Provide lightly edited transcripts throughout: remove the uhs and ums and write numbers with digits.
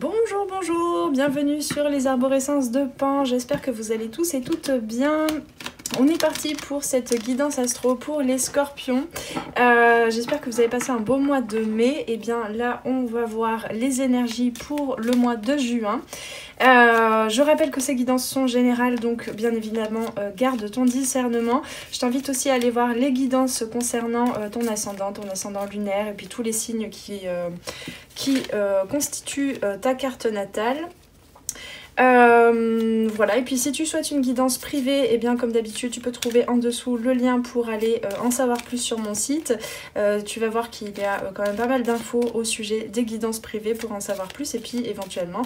Bonjour, bonjour, bienvenue sur les arborescences de Pan, j'espère que vous allez tous et toutes bien. On est parti pour cette guidance astro pour les scorpions. J'espère que vous avez passé un beau mois de mai. Et bien là, on va voir les énergies pour le mois de juin. Je rappelle que ces guidances sont générales, donc bien évidemment, garde ton discernement. Je t'invite aussi à aller voir les guidances concernant ton ascendant lunaire et puis tous les signes qui constituent ta carte natale. Voilà, et puis si tu souhaites une guidance privée, et bien comme d'habitude tu peux trouver en dessous le lien pour aller en savoir plus sur mon site. Tu vas voir qu'il y a quand même pas mal d'infos au sujet des guidances privées pour en savoir plus et puis éventuellement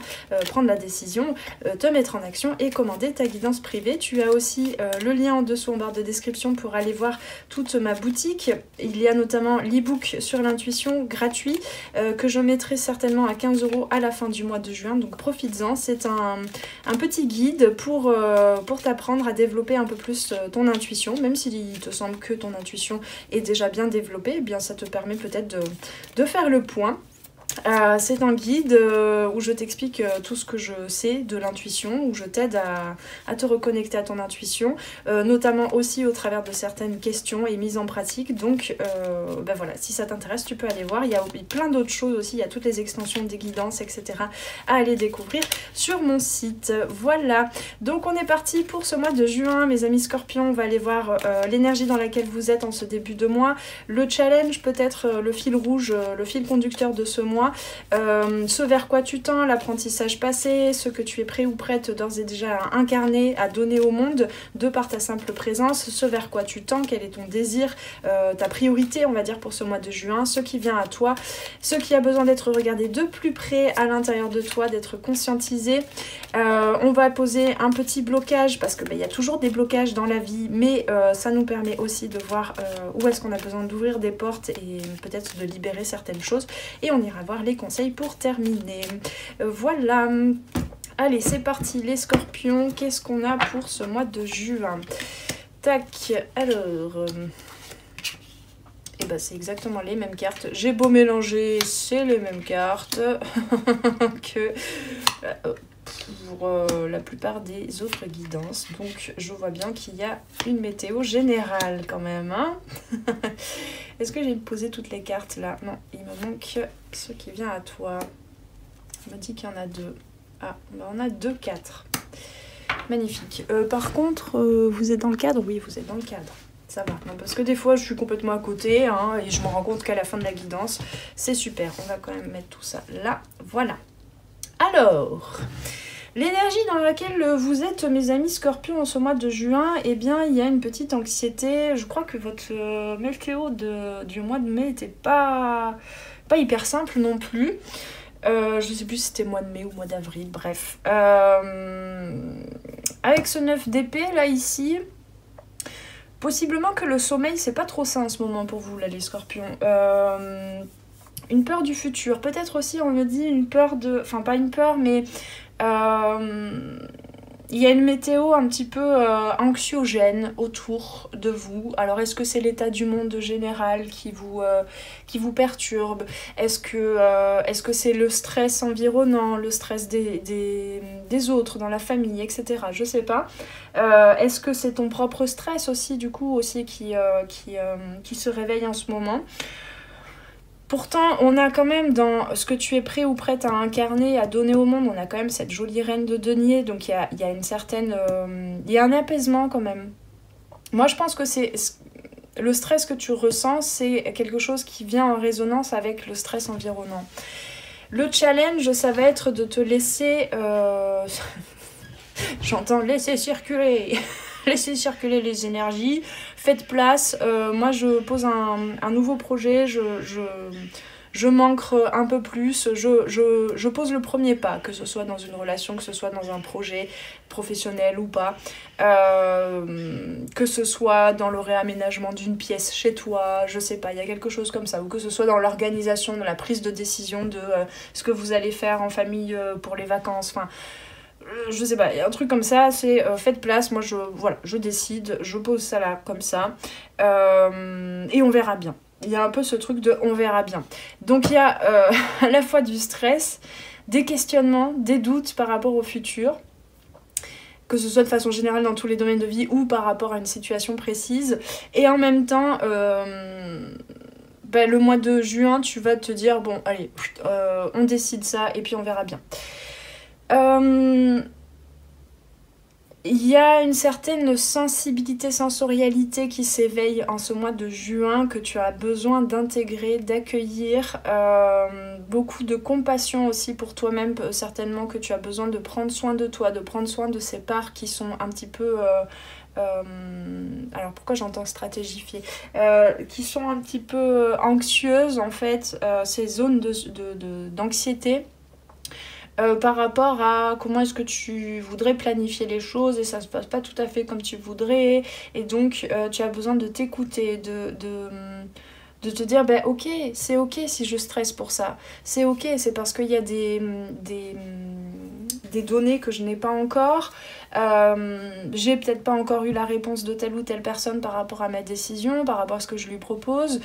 prendre la décision, te mettre en action et commander ta guidance privée. Tu as aussi le lien en dessous en barre de description pour aller voir toute ma boutique. Il y a notamment l'e-book sur l'intuition gratuit que je mettrai certainement à 15 € à la fin du mois de juin, donc profites-en. C'est un petit guide pour t'apprendre à développer un peu plus ton intuition, même s'il te semble que ton intuition est déjà bien développée, eh bien ça te permet peut-être de faire le point. C'est un guide où je t'explique tout ce que je sais de l'intuition, où je t'aide à te reconnecter à ton intuition, notamment aussi au travers de certaines questions et mises en pratique. Donc ben voilà, si ça t'intéresse, tu peux aller voir. Il y a plein d'autres choses aussi, il y a toutes les extensions des guidances, etc. à aller découvrir sur mon site. Voilà, donc on est parti pour ce mois de juin, mes amis scorpions. On va aller voir l'énergie dans laquelle vous êtes en ce début de mois, le challenge, peut-être le fil rouge, le fil conducteur de ce mois. Ce vers quoi tu tends, l'apprentissage passé, ce que tu es prêt ou prête d'ores et déjà à incarner, à donner au monde de par ta simple présence, ce vers quoi tu tends, quel est ton désir, ta priorité on va dire pour ce mois de juin, ce qui vient à toi, ce qui a besoin d'être regardé de plus près à l'intérieur de toi, d'être conscientisé. On va poser un petit blocage parce que il y a toujours des blocages dans la vie, mais ça nous permet aussi de voir où est-ce qu'on a besoin d'ouvrir des portes et peut-être de libérer certaines choses, et on ira voir les conseils pour terminer. Voilà, allez c'est parti les scorpions, qu'est-ce qu'on a pour ce mois de juin? Tac, alors et bah c'est exactement les mêmes cartes, j'ai beau mélanger, c'est les mêmes cartes que pour la plupart des autres guidances, donc je vois bien qu'il y a une météo générale quand même, hein. Est-ce que j'ai posé toutes les cartes là? Non, il me manque ce qui vient à toi. On me dit qu'il y en a deux. Ah, ben on a 2-4. Magnifique. Par contre, vous êtes dans le cadre? Oui, vous êtes dans le cadre. Ça va. Non, parce que des fois, je suis complètement à côté, hein, et je me rends compte qu'à la fin de la guidance, c'est super. On va quand même mettre tout ça là. Voilà. Alors, l'énergie dans laquelle vous êtes, mes amis scorpions, en ce mois de juin, eh bien, il y a une petite anxiété. Je crois que votre météo du mois de mai n'était pas hyper simple non plus. Je sais plus si c'était mois de mai ou mois d'avril, bref. Avec ce 9 d'épée, là, ici, possiblement que le sommeil, c'est pas trop ça en ce moment pour vous, là, les scorpions. Une peur du futur. Peut-être aussi, on me dit, une peur de... Enfin, pas une peur, mais... il y a une météo un petit peu anxiogène autour de vous. Alors est-ce que c'est l'état du monde général qui vous perturbe? Est-ce que c'est le stress environnant, le stress des autres dans la famille, etc. Je sais pas. Est-ce que c'est ton propre stress aussi, du coup, aussi qui se réveille en ce moment? Pourtant, on a quand même dans ce que tu es prêt ou prête à incarner, à donner au monde, on a quand même cette jolie reine de denier, donc il y a une certaine... il y a un apaisement quand même. Moi, je pense que c'est... Le stress que tu ressens, c'est quelque chose qui vient en résonance avec le stress environnant. Le challenge, ça va être de te laisser... J'entends laisser circuler laissez circuler les énergies, faites place. Moi, je pose un nouveau projet, je m'ancre un peu plus, je pose le premier pas, que ce soit dans une relation, que ce soit dans un projet professionnel ou pas, que ce soit dans le réaménagement d'une pièce chez toi, je sais pas, il y a quelque chose comme ça, ou que ce soit dans l'organisation, dans la prise de décision de ce que vous allez faire en famille pour les vacances, enfin... je sais pas, il y a un truc comme ça, c'est faites place, moi je décide, je pose ça là comme ça, et on verra bien. Il y a un peu ce truc de on verra bien. Donc il y a à la fois du stress, des questionnements, des doutes par rapport au futur, que ce soit de façon générale dans tous les domaines de vie ou par rapport à une situation précise. Et en même temps, le mois de juin, tu vas te dire, bon, allez, on décide ça et puis on verra bien. Il y a une certaine sensibilité, sensorialité qui s'éveille en ce mois de juin que tu as besoin d'intégrer, d'accueillir. Beaucoup de compassion aussi pour toi-même, certainement que tu as besoin de prendre soin de toi, de prendre soin de ces parts qui sont un petit peu... alors pourquoi j'entends stratégifier, qui sont un petit peu anxieuses en fait, ces zones d'anxiété. Par rapport à comment est-ce que tu voudrais planifier les choses et ça se passe pas tout à fait comme tu voudrais, et donc tu as besoin de t'écouter, de te dire ok, c'est ok si je stresse pour ça, c'est ok, c'est parce qu'il y a des données que je n'ai pas encore, j'ai peut-être pas encore eu la réponse de telle ou telle personne par rapport à ma décision, par rapport à ce que je lui propose.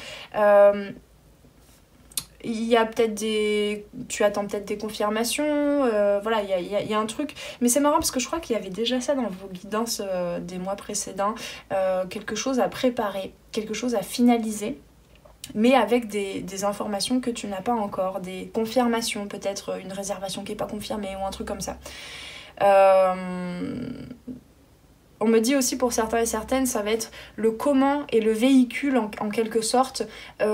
Il y a peut-être tu attends peut-être des confirmations, voilà, il y a un truc. Mais c'est marrant parce que je crois qu'il y avait déjà ça dans vos guidances des mois précédents, quelque chose à préparer, quelque chose à finaliser, mais avec des informations que tu n'as pas encore, des confirmations, peut-être une réservation qui n'est pas confirmée ou un truc comme ça. On me dit aussi pour certains et certaines, ça va être le comment et le véhicule en quelque sorte,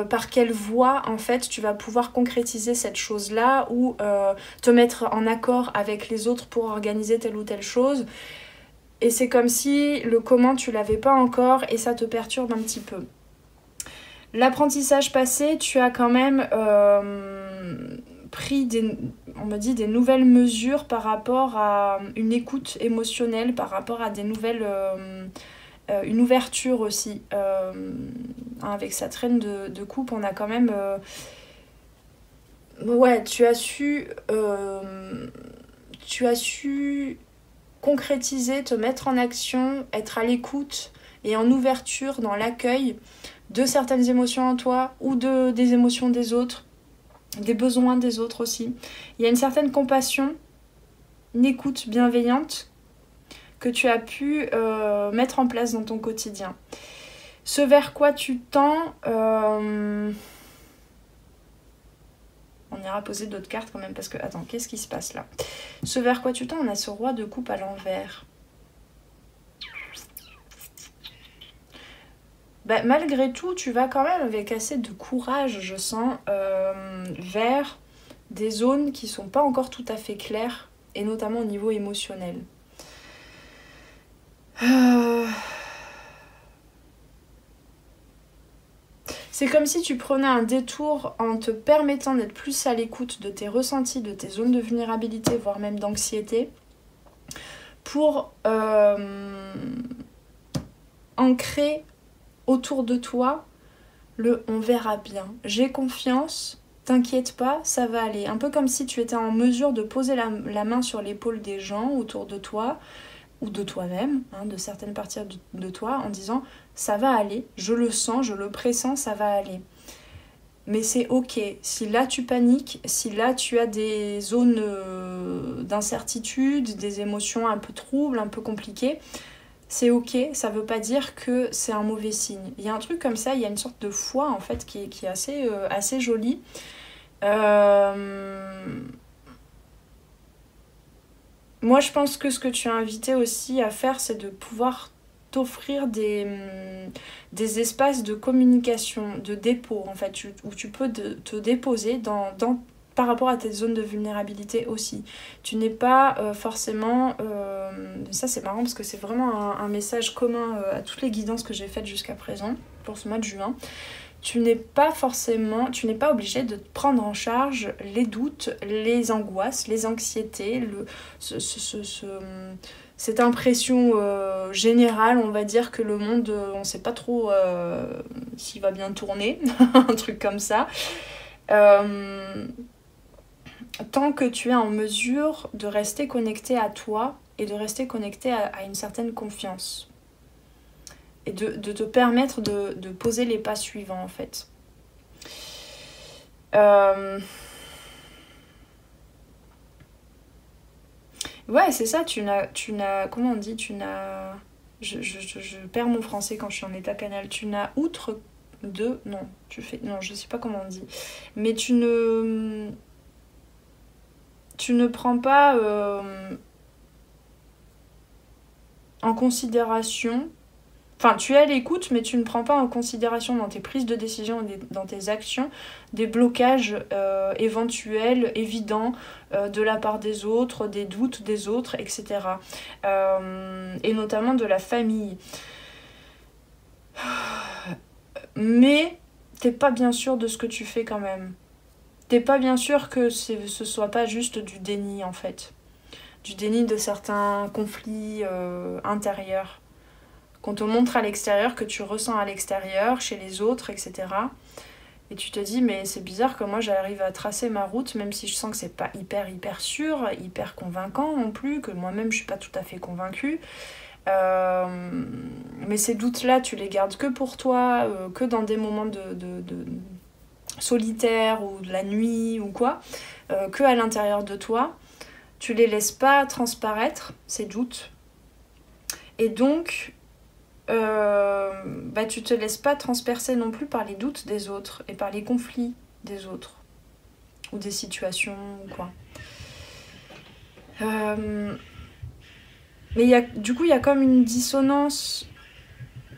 par quelle voie en fait tu vas pouvoir concrétiser cette chose-là ou te mettre en accord avec les autres pour organiser telle ou telle chose. Et c'est comme si le comment tu l'avais pas encore et ça te perturbe un petit peu. L'apprentissage passé, tu as quand même pris on me dit des nouvelles mesures par rapport à une écoute émotionnelle, par rapport à des nouvelles... une ouverture aussi. Avec sa traîne de coupe, on a quand même... ouais, tu as su concrétiser, te mettre en action, être à l'écoute et en ouverture dans l'accueil de certaines émotions en toi ou des émotions des autres, des besoins des autres aussi. Il y a une certaine compassion, une écoute bienveillante que tu as pu mettre en place dans ton quotidien. Ce vers quoi tu tends, on ira poser d'autres cartes quand même parce que, attends, qu'est-ce qui se passe là? Ce vers quoi tu tends, on a ce roi de coupe à l'envers. Malgré tout, tu vas quand même avec assez de courage, je sens, vers des zones qui sont pas encore tout à fait claires, et notamment au niveau émotionnel. C'est comme si tu prenais un détour en te permettant d'être plus à l'écoute de tes ressentis, de tes zones de vulnérabilité, voire même d'anxiété, pour ancrer autour de toi on verra bien, j'ai confiance, t'inquiète pas, ça va aller. Un peu comme si tu étais en mesure de poser la main sur l'épaule des gens autour de toi ou de toi-même, hein, de certaines parties de toi, en disant ça va aller, je le sens, je le pressens, ça va aller. Mais c'est ok, si là tu paniques, si là tu as des zones d'incertitude, des émotions un peu troubles, un peu compliquées, c'est ok, ça veut pas dire que c'est un mauvais signe. Il y a un truc comme ça, il y a une sorte de foi en fait qui est assez jolie. Moi je pense que ce que tu as invité aussi à faire, c'est de pouvoir t'offrir des espaces de communication, de dépôt en fait, où tu peux te déposer par rapport à tes zones de vulnérabilité aussi. Tu n'es pas forcément... ça c'est marrant parce que c'est vraiment un message commun à toutes les guidances que j'ai faites jusqu'à présent pour ce mois de juin. Tu n'es pas obligé de prendre en charge les doutes, les angoisses, les anxiétés, cette impression générale, on va dire que le monde, on ne sait pas trop s'il va bien tourner, un truc comme ça. Tant que tu es en mesure de rester connecté à toi et de rester connecté à une certaine confiance. Et de te permettre de poser les pas suivants en fait. Ouais, c'est ça, comment on dit, je perds mon français quand je suis en état canal. Tu n'as outre de, non, je sais pas comment on dit. Mais tu ne prends pas en considération. Enfin, tu es à l'écoute, mais tu ne prends pas en considération dans tes prises de décision et dans tes actions des blocages éventuels, évidents, de la part des autres, des doutes des autres, etc. Et notamment de la famille. Mais t'es pas bien sûr de ce que tu fais quand même. T'es pas bien sûr que ce soit pas juste du déni, en fait. Du déni de certains conflits intérieurs. Qu'on te montre à l'extérieur, que tu ressens à l'extérieur, chez les autres, etc. Et tu te dis, mais c'est bizarre que moi j'arrive à tracer ma route, même si je sens que c'est pas hyper sûr, hyper convaincant non plus, que moi-même je suis pas tout à fait convaincue. Mais ces doutes-là, tu les gardes que pour toi, que dans des moments de solitaire ou de la nuit ou quoi, que à l'intérieur de toi. Tu les laisses pas transparaître, ces doutes. Et donc, tu te laisses pas transpercer non plus par les doutes des autres et par les conflits des autres ou des situations ou quoi. Mais du coup il y a comme une dissonance,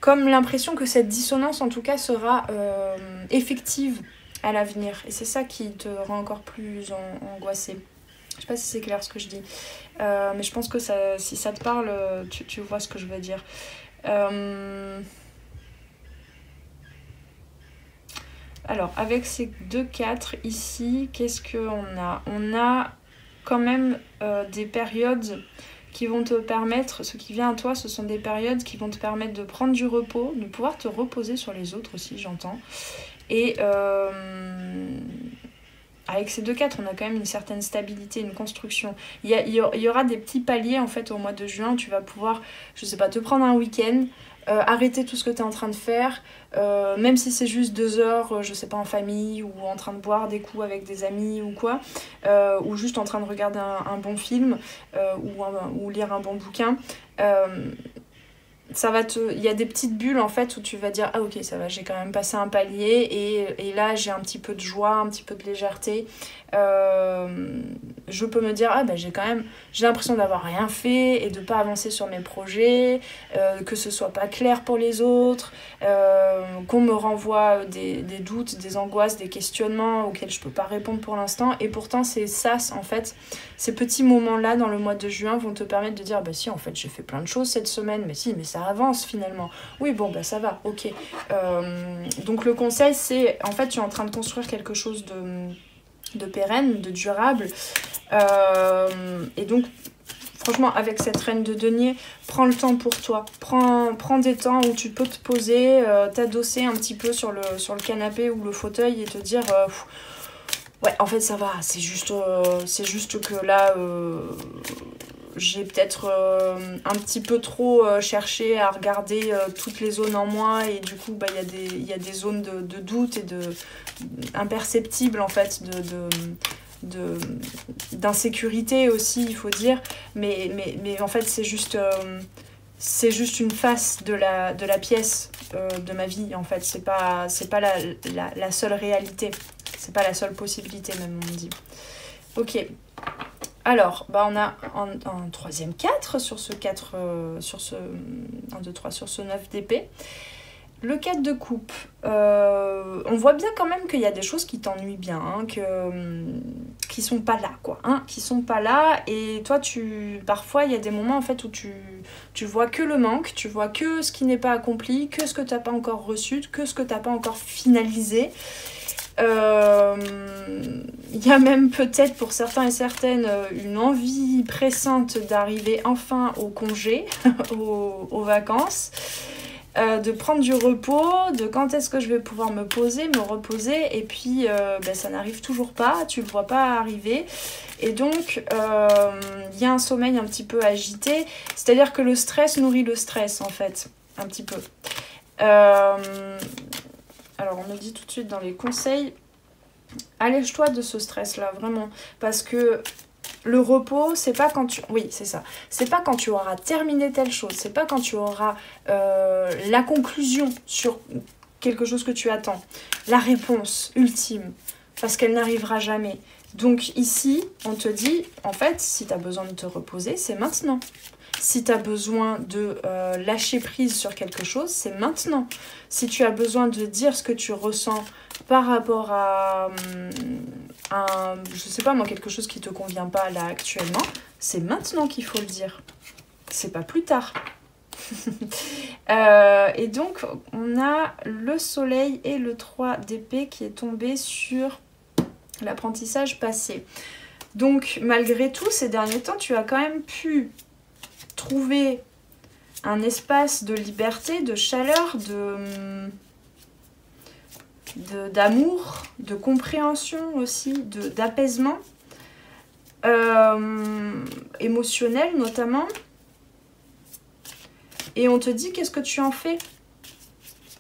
comme l'impression que cette dissonance en tout cas sera effective à l'avenir, et c'est ça qui te rend encore plus angoissée. Je sais pas si c'est clair ce que je dis, mais je pense que si ça te parle, tu vois ce que je veux dire. Alors, avec ces 2-4 ici, qu'est-ce qu'on a? On a quand même des périodes qui vont te permettre, ce qui vient à toi, ce sont des périodes qui vont te permettre de prendre du repos, de pouvoir te reposer sur les autres aussi, j'entends. Et avec ces 2-4, on a quand même une certaine stabilité, une construction. Il y aura des petits paliers en fait au mois de juin où tu vas pouvoir, je sais pas, te prendre un week-end, arrêter tout ce que tu es en train de faire, même si c'est juste 2 heures, je sais pas, en famille ou en train de boire des coups avec des amis ou quoi, ou juste en train de regarder un bon film ou lire un bon bouquin. Il y a des petites bulles en fait où tu vas dire ah ok ça va, j'ai quand même passé un palier et là j'ai un petit peu de joie, un petit peu de légèreté. Je peux me dire ah ben j'ai l'impression d'avoir rien fait et de pas avancer sur mes projets, que ce soit pas clair pour les autres, qu'on me renvoie des doutes, des angoisses, des questionnements auxquels je peux pas répondre pour l'instant, et pourtant c'est ça en fait, ces petits moments là dans le mois de juin vont te permettre de dire bah si en fait j'ai fait plein de choses cette semaine, mais ça avance finalement, oui bon bah ça va, ok. Donc le conseil c'est en fait tu es en train de construire quelque chose de pérenne, de durable, et donc franchement avec cette reine de denier, prends le temps pour toi, prends des temps où tu peux te poser, t'adosser un petit peu sur le canapé ou le fauteuil et te dire ouais en fait ça va, c'est juste que là j'ai peut-être un petit peu trop cherché à regarder toutes les zones en moi, et du coup bah, y a des zones de doute et imperceptibles en fait, d'insécurité aussi il faut dire, mais en fait c'est juste une face de la pièce de ma vie en fait, c'est pas la seule réalité, c'est pas la seule possibilité même on dit. Ok. Alors, bah on a un troisième 4 sur ce 4, sur ce 1, 2, 3, sur ce 9 d'épée. Le 4 de coupe, on voit bien quand même qu'il y a des choses qui t'ennuient bien, hein, qui sont pas là, quoi. Hein, qui sont pas là, et toi, parfois, il y a des moments en fait où tu vois que le manque, tu vois que ce qui n'est pas accompli, que ce que t'as pas encore reçu, que ce que t'as pas encore finalisé. Il y a même peut-être pour certains et certaines une envie pressante d'arriver enfin au congé, aux vacances, de prendre du repos, de quand est-ce que je vais pouvoir me poser, me reposer, et puis ça n'arrive toujours pas, tu le vois pas arriver, et donc il y a un sommeil un petit peu agité, c'est-à-dire que le stress nourrit le stress en fait, un petit peu. Alors on me dit tout de suite dans les conseils, allège-toi de ce stress-là, vraiment. Parce que Le repos, c'est pas quand tu... Oui, c'est ça. C'est pas quand tu auras terminé telle chose. C'est pas quand tu auras la conclusion sur quelque chose que tu attends. La réponse ultime. Parce qu'elle n'arrivera jamais. Donc ici, on te dit, en fait, si tu as besoin de te reposer, c'est maintenant. Si tu as besoin de lâcher prise sur quelque chose, c'est maintenant. Si tu as besoin de dire ce que tu ressens par rapport à je sais pas moi, quelque chose qui te convient pas là actuellement, c'est maintenant qu'il faut le dire. C'est pas plus tard. Et donc, on a le soleil et le 3 d'épée qui est tombé sur l'apprentissage passé. Donc, malgré tout, ces derniers temps, tu as quand même pu trouver un espace de liberté, de chaleur, d'amour, de compréhension aussi, d'apaisement, émotionnel notamment. Et on te dit, qu'est-ce que tu en fais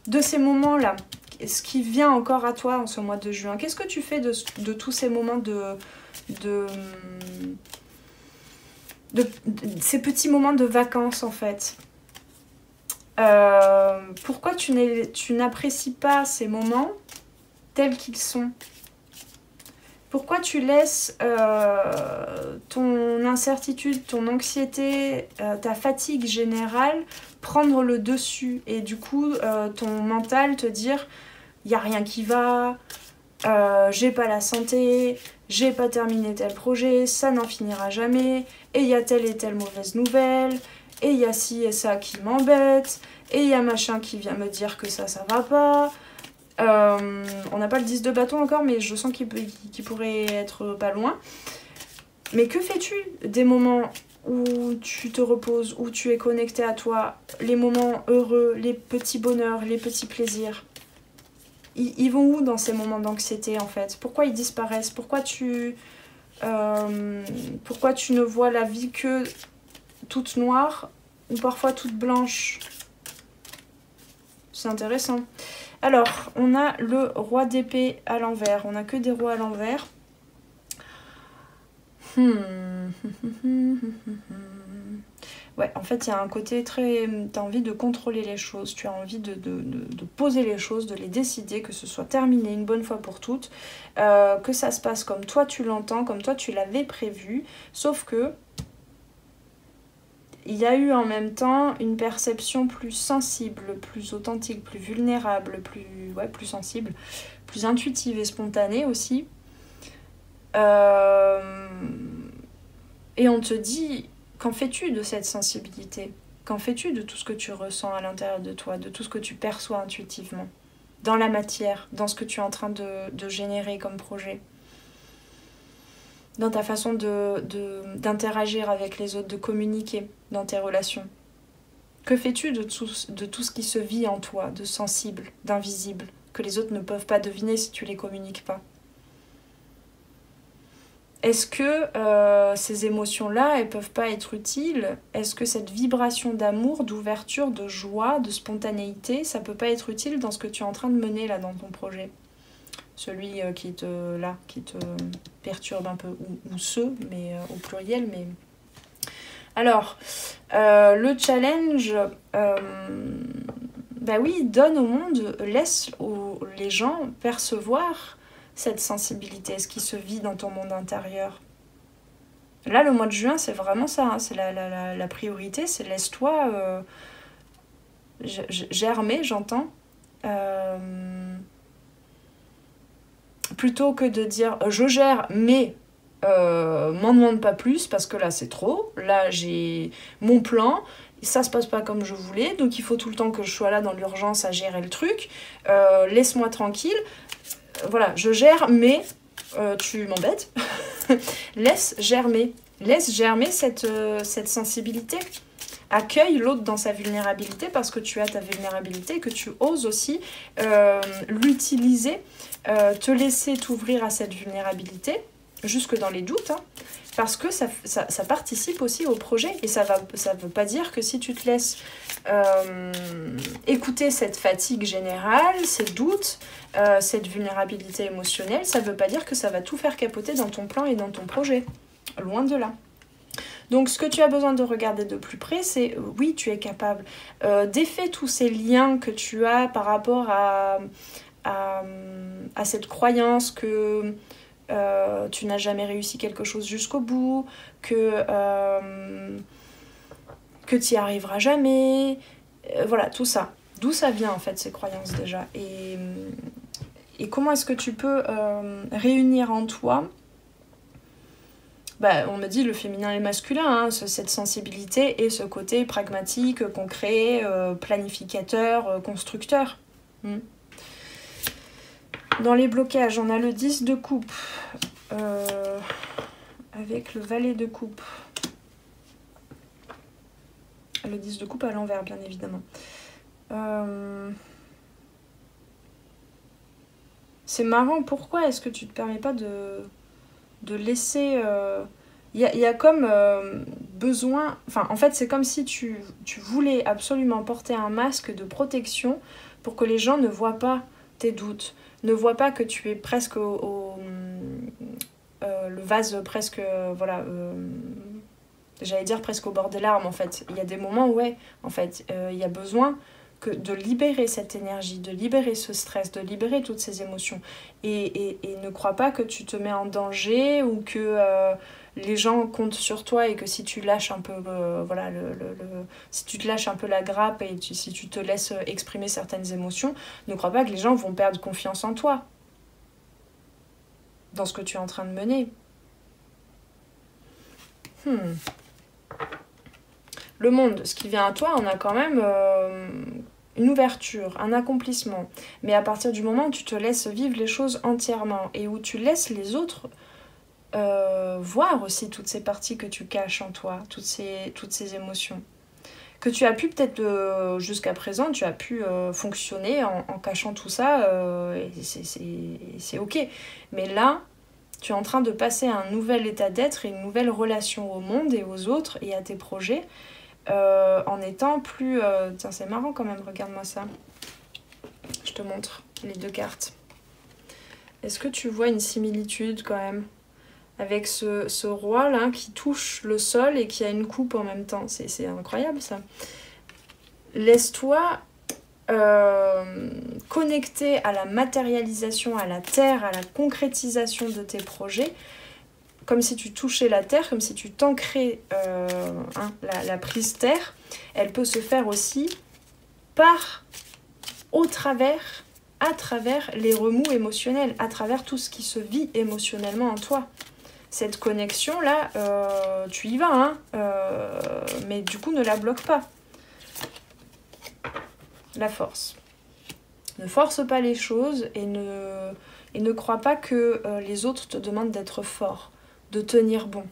de ces moments-là? Ce qui vient encore à toi en ce mois de juin? Qu'est-ce que tu fais de tous ces moments ces petits moments de vacances en fait? Pourquoi tu n'apprécies pas ces moments tels qu'ils sont? Pourquoi tu laisses ton incertitude, ton anxiété, ta fatigue générale prendre le dessus et du coup ton mental te dire il n'y a rien qui va, j'ai pas la santé, j'ai pas terminé tel projet, ça n'en finira jamais, et il y a telle et telle mauvaise nouvelle, et il y a ci et ça qui m'embête, et il y a machin qui vient me dire que ça va pas. On n'a pas le 10 de bâton encore, mais je sens qu'il pourrait être pas loin. Mais que fais-tu des moments où tu te reposes, où tu es connecté à toi, les moments heureux, les petits bonheurs, les petits plaisirs? Ils vont où dans ces moments d'anxiété en fait? Pourquoi ils disparaissent? Pourquoi tu ne vois la vie que toute noire ou parfois toute blanche? C'est intéressant. Alors, on a le roi d'épée à l'envers. On n'a que des rois à l'envers. Ouais, en fait, il y a un côté très... Tu as envie de contrôler les choses. Tu as envie de poser les choses, de les décider, que ce soit terminé une bonne fois pour toutes. Que ça se passe comme toi tu l'entends, comme toi tu l'avais prévu. Sauf que... il y a eu en même temps une perception plus sensible, plus authentique, plus vulnérable, plus sensible, plus intuitive et spontanée aussi. Et on te dit, qu'en fais-tu de cette sensibilité? Qu'en fais-tu de tout ce que tu ressens à l'intérieur de toi, de tout ce que tu perçois intuitivement, dans la matière, dans ce que tu es en train de générer comme projet? Dans ta façon d'interagir avec les autres, de communiquer dans tes relations. Que fais-tu de tout ce qui se vit en toi, de sensible, d'invisible, que les autres ne peuvent pas deviner si tu les communiques pas? Est-ce que ces émotions-là, elles peuvent pas être utiles? Est-ce que cette vibration d'amour, d'ouverture, de joie, de spontanéité, ça peut pas être utile dans ce que tu es en train de mener là dans ton projet? Celui qui te perturbe un peu, ou ceux, mais au pluriel. Mais alors, le challenge, bah oui, donne au monde, laisse les gens percevoir cette sensibilité, ce qui se vit dans ton monde intérieur. Là, le mois de juin, c'est vraiment ça, hein, c'est la priorité, c'est laisse-toi germer, j'entends. Plutôt que de dire je gère mais m'en demande pas plus parce que là c'est trop, là j'ai mon plan, ça se passe pas comme je voulais, donc il faut tout le temps que je sois là dans l'urgence à gérer le truc, laisse-moi tranquille, voilà, je gère mais tu m'embêtes. Laisse germer cette sensibilité. Accueille l'autre dans sa vulnérabilité parce que tu as ta vulnérabilité, que tu oses aussi l'utiliser, te laisser t'ouvrir à cette vulnérabilité, jusque dans les doutes, hein, parce que ça participe aussi au projet. Et ça veut pas dire que si tu te laisses écouter cette fatigue générale, ces doutes, cette vulnérabilité émotionnelle, ça veut pas dire que ça va tout faire capoter dans ton plan et dans ton projet. Loin de là. Donc ce que tu as besoin de regarder de plus près, c'est oui, tu es capable. Défais tous ces liens que tu as par rapport à cette croyance que tu n'as jamais réussi quelque chose jusqu'au bout, que tu n'y arriveras jamais. Voilà, tout ça. D'où ça vient en fait ces croyances déjà. Et comment est-ce que tu peux réunir en toi, on me dit le féminin et le masculin, hein, cette sensibilité et ce côté pragmatique, concret, planificateur, constructeur. Dans les blocages, on a le 10 de coupe avec le valet de coupe. Le 10 de coupe à l'envers, bien évidemment. C'est marrant, pourquoi est-ce que tu ne te permets pas de laisser... Il y a comme besoin... Enfin, en fait, c'est comme si tu voulais absolument porter un masque de protection pour que les gens ne voient pas tes doutes, ne voient pas que tu es presque le vase presque... j'allais dire presque au bord des larmes, en fait. Il y a des moments où, en fait, il y a besoin de libérer cette énergie, de libérer ce stress, de libérer toutes ces émotions. Et ne crois pas que tu te mets en danger ou que les gens comptent sur toi et que si tu lâches un peu si tu te lâches un peu la grappe et si tu te laisses exprimer certaines émotions, ne crois pas que les gens vont perdre confiance en toi, dans ce que tu es en train de mener. Le monde, ce qui vient à toi, on a quand même une ouverture, un accomplissement. Mais à partir du moment où tu te laisses vivre les choses entièrement et où tu laisses les autres voir aussi toutes ces parties que tu caches en toi, toutes ces émotions. Que tu as pu peut-être, jusqu'à présent, tu as pu fonctionner en cachant tout ça, et c'est ok. Mais là, tu es en train de passer à un nouvel état d'être et une nouvelle relation au monde et aux autres et à tes projets, en étant plus... Tiens, c'est marrant quand même, regarde-moi ça. Je te montre les deux cartes. Est-ce que tu vois une similitude quand même avec ce roi là qui touche le sol et qui a une coupe en même temps? C'est incroyable ça. Laisse-toi connecter à la matérialisation, à la terre, à la concrétisation de tes projets, comme si tu touchais la terre, comme si tu t'ancrais la prise terre. Elle peut se faire aussi à travers les remous émotionnels, à travers tout ce qui se vit émotionnellement en toi. Cette connexion-là, tu y vas, mais du coup, ne la bloque pas. La force. Ne force pas les choses et ne crois pas que les autres te demandent d'être fort, de tenir bon.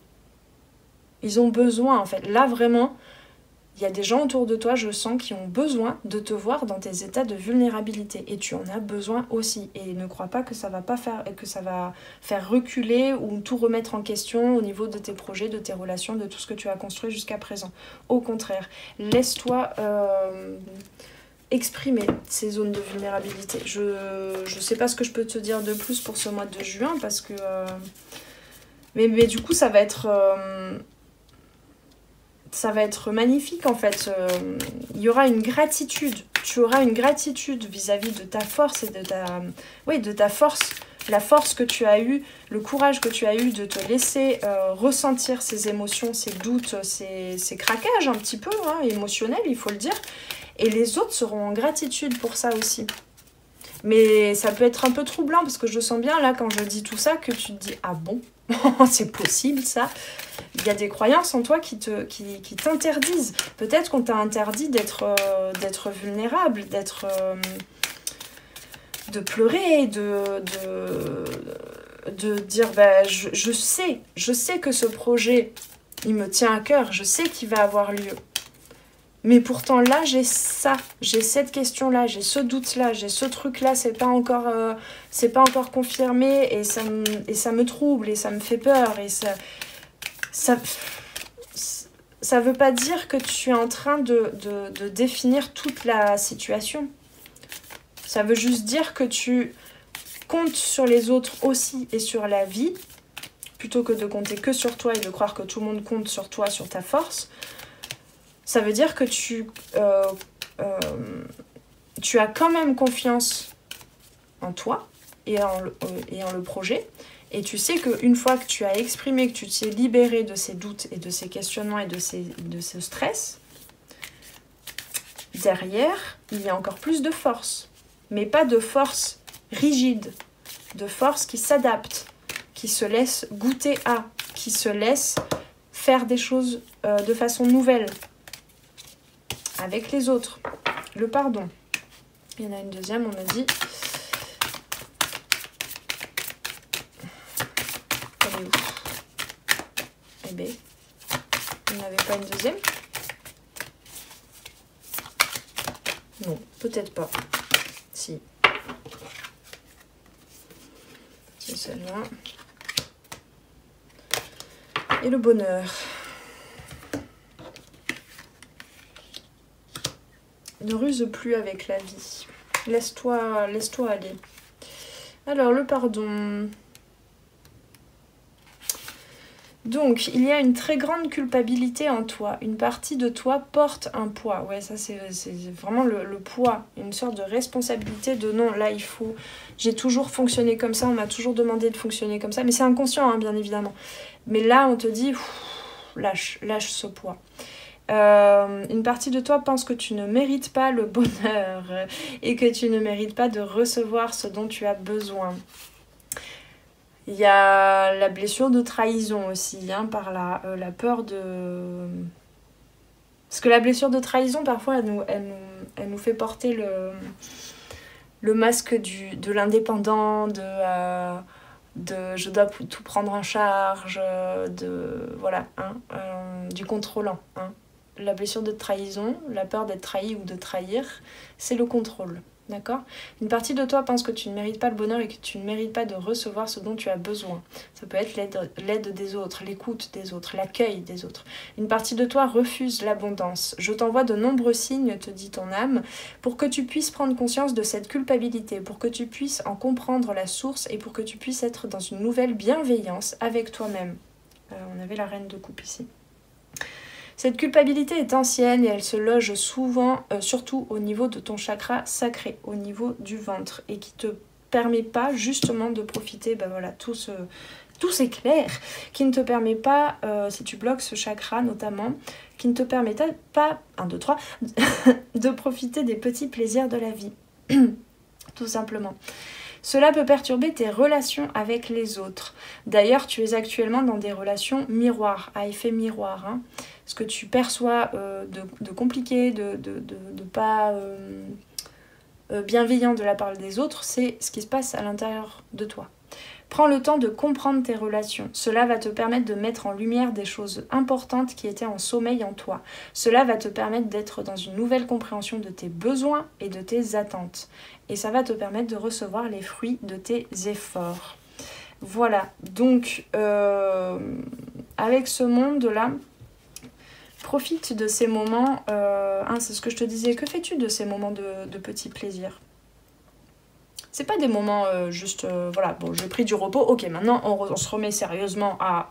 Ils ont besoin, en fait. Là, vraiment, il y a des gens autour de toi, je sens, qui ont besoin de te voir dans tes états de vulnérabilité. Et tu en as besoin aussi. Et ne crois pas que ça va faire reculer ou tout remettre en question au niveau de tes projets, de tes relations, de tout ce que tu as construit jusqu'à présent. Au contraire, laisse-toi exprimer ces zones de vulnérabilité. Je sais pas ce que je peux te dire de plus pour ce mois de juin, parce que... Mais du coup, ça va être magnifique en fait. Il y aura une gratitude. Tu auras une gratitude vis-à-vis de ta force et de ta force. La force que tu as eue, le courage que tu as eu de te laisser ressentir ces émotions, ces doutes, ces craquages un petit peu émotionnels, il faut le dire. Et les autres seront en gratitude pour ça aussi. Mais ça peut être un peu troublant parce que je sens bien là quand je dis tout ça que tu te dis « Ah bon, c'est possible ça ?» Il y a des croyances en toi qui t'interdisent. Peut-être qu'on t'a interdit d'être vulnérable, de pleurer, de dire je sais que ce projet, il me tient à cœur, je sais qu'il va avoir lieu. Mais pourtant là, j'ai cette question-là, j'ai ce doute-là, j'ai ce truc-là, c'est pas encore confirmé et ça me trouble et ça me fait peur et ça veut pas dire que tu es en train de définir toute la situation. Ça veut juste dire que tu comptes sur les autres aussi et sur la vie, plutôt que de compter que sur toi et de croire que tout le monde compte sur toi, sur ta force, ça veut dire que tu as quand même confiance en toi et en le projet. Et tu sais qu'une fois que tu as exprimé, que tu t'es libéré de ces doutes et de ces questionnements et de ce stress, derrière, il y a encore plus de force. Mais pas de force rigide, de force qui s'adapte, qui se laisse goûter à, qui se laisse faire des choses de façon nouvelle avec les autres. Le pardon. Il y en a une deuxième, on a dit. Elle est où? Eh bien, il n'y avait pas une deuxième? Non, peut-être pas. Si. C'est celle-là. Et le bonheur. Ne ruse plus avec la vie. Laisse-toi aller. Alors, le pardon. Donc, il y a une très grande culpabilité en toi. Une partie de toi porte un poids. Ouais, ça, c'est vraiment le poids. Une sorte de responsabilité de non, là, il faut... J'ai toujours fonctionné comme ça, on m'a toujours demandé de fonctionner comme ça. Mais c'est inconscient, hein, bien évidemment. Mais là, on te dit, lâche ce poids. Une partie de toi pense que tu ne mérites pas le bonheur et que tu ne mérites pas de recevoir ce dont tu as besoin. Il y a la blessure de trahison aussi, hein, par la peur de... Parce que la blessure de trahison, parfois, elle nous fait porter le masque de l'indépendant, de je dois tout prendre en charge, voilà, hein, du contrôlant. Hein. La blessure de trahison, la peur d'être trahi ou de trahir, c'est le contrôle. D'accord? Une partie de toi pense que tu ne mérites pas le bonheur et que tu ne mérites pas de recevoir ce dont tu as besoin. Ça peut être l'aide des autres, l'écoute des autres, l'accueil des autres. Une partie de toi refuse l'abondance. Je t'envoie de nombreux signes, te dit ton âme, pour que tu puisses prendre conscience de cette culpabilité, pour que tu puisses en comprendre la source et pour que tu puisses être dans une nouvelle bienveillance avec toi-même. On avait la reine de coupe ici. Cette culpabilité est ancienne et elle se loge souvent, surtout au niveau de ton chakra sacré, au niveau du ventre, et qui te permet pas justement de profiter, ben voilà, tout s'éclaire, qui ne te permet pas, si tu bloques ce chakra notamment, qui ne te permet pas, 1, 2, 3, de profiter des petits plaisirs de la vie, tout simplement. Cela peut perturber tes relations avec les autres. D'ailleurs, tu es actuellement dans des relations miroirs, à effet miroir. Hein. Ce que tu perçois de compliqué, de pas bienveillant de la part des autres, c'est ce qui se passe à l'intérieur de toi. Prends le temps de comprendre tes relations. Cela va te permettre de mettre en lumière des choses importantes qui étaient en sommeil en toi. Cela va te permettre d'être dans une nouvelle compréhension de tes besoins et de tes attentes. Et ça va te permettre de recevoir les fruits de tes efforts. Voilà, donc avec ce monde-là, profite de ces moments, c'est ce que je te disais, que fais-tu de ces moments de petits plaisirs ? C'est pas des moments juste, voilà, bon, j'ai pris du repos, ok, maintenant on se remet sérieusement à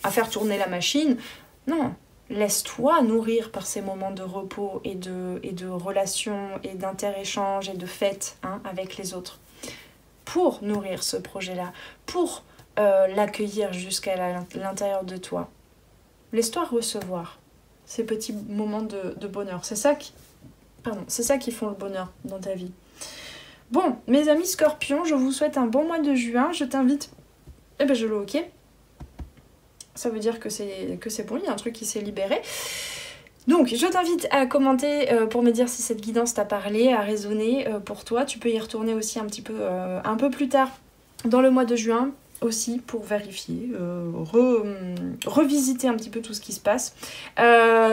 faire tourner la machine. Non, laisse-toi nourrir par ces moments de repos et de relations et d'inter-échanges et de fêtes, hein, avec les autres. Pour nourrir ce projet-là, pour l'accueillir jusqu'à l'intérieur de toi. Laisse-toi recevoir ces petits moments de bonheur. C'est ça qui font le bonheur dans ta vie. Bon, mes amis Scorpions, je vous souhaite un bon mois de juin. Je t'invite... Eh ben, je le ok. Ça veut dire que c'est bon, il y a un truc qui s'est libéré. Donc, je t'invite à commenter pour me dire si cette guidance t'a parlé, a résonné pour toi. Tu peux y retourner aussi un peu plus tard dans le mois de juin aussi pour vérifier, revisiter un petit peu tout ce qui se passe.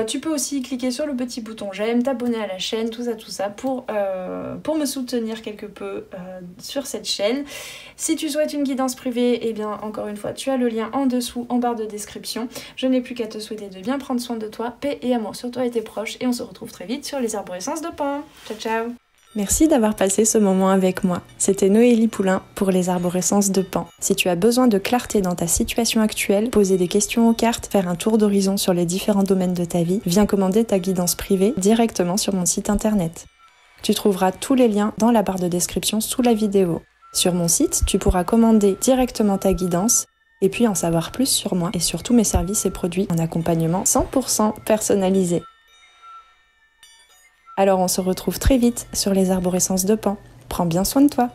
Tu peux aussi cliquer sur le petit bouton j'aime, t'abonner à la chaîne, tout ça pour me soutenir quelque peu sur cette chaîne. Si tu souhaites une guidance privée, eh bien encore une fois tu as le lien en dessous en barre de description. Je n'ai plus qu'à te souhaiter de bien prendre soin de toi, paix et amour sur toi et tes proches, et on se retrouve très vite sur les arborescences de Pan. Ciao ciao. Merci d'avoir passé ce moment avec moi. C'était Noélie Poulain pour les arborescences de Pan. Si tu as besoin de clarté dans ta situation actuelle, poser des questions aux cartes, faire un tour d'horizon sur les différents domaines de ta vie, viens commander ta guidance privée directement sur mon site internet. Tu trouveras tous les liens dans la barre de description sous la vidéo. Sur mon site, tu pourras commander directement ta guidance et puis en savoir plus sur moi et sur tous mes services et produits en accompagnement 100% personnalisé. Alors on se retrouve très vite sur les arborescences de Pan. Prends bien soin de toi.